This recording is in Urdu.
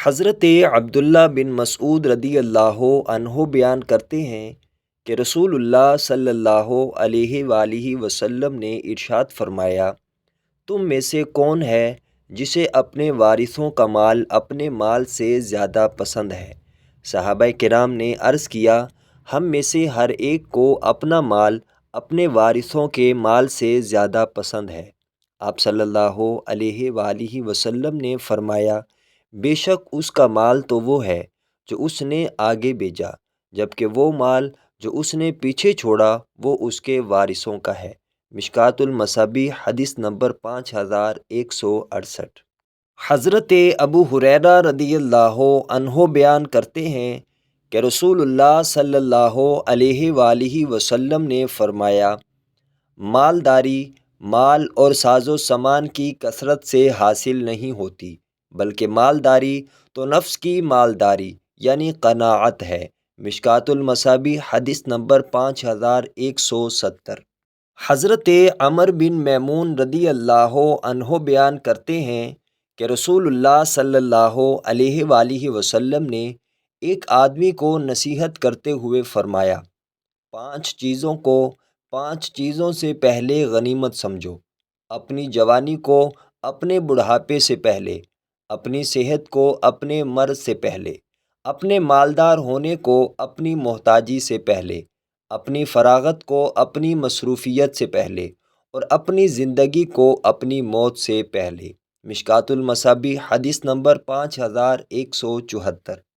حضرت عبداللہ بن مسعود رضی اللہ عنہ بیان کرتے ہیں کہ رسول اللہ صلی اللہ علیہ وآلہ وسلم نے ارشاد فرمایا، تم میں سے کون ہے جسے اپنے وارثوں کا مال اپنے مال سے زیادہ پسند ہے؟ صحابہ کرام نے عرض کیا، ہم میں سے ہر ایک کو اپنا مال اپنے وارثوں کے مال سے زیادہ پسند ہے۔ آپ صلی اللہ علیہ وآلہ وسلم نے فرمایا، بے شک اس کا مال تو وہ ہے جو اس نے آگے بھیجا، جبکہ وہ مال جو اس نے پیچھے چھوڑا وہ اس کے وارثوں کا ہے۔ مشکوٰۃ المصابیح حدیث نمبر 5168۔ حضرت ابو ہریرہ رضی اللہ عنہ بیان کرتے ہیں کہ رسول اللہ صلی اللہ علیہ وآلہ وسلم نے فرمایا، مالداری مال اور ساز و سامان کی کثرت سے حاصل نہیں ہوتی، بلکہ مالداری تو نفس کی مالداری یعنی قناعت ہے۔ مشکوٰۃ المصابیح حدیث نمبر 5170۔ حضرت عمر بن میمون رضی اللہ عنہ بیان کرتے ہیں کہ رسول اللہ صلی اللہ علیہ وآلہ وسلم نے ایک آدمی کو نصیحت کرتے ہوئے فرمایا، 5 چیزوں سے پہلے غنیمت سمجھو، اپنی جوانی کو اپنے بڑھاپے سے پہلے، اپنی صحت کو اپنے مرض سے پہلے، اپنے مالدار ہونے کو اپنی محتاجی سے پہلے، اپنی فراغت کو اپنی مصروفیت سے پہلے، اور اپنی زندگی کو اپنی موت سے پہلے۔ مشکوٰۃ المصابیح حدیث نمبر 5174۔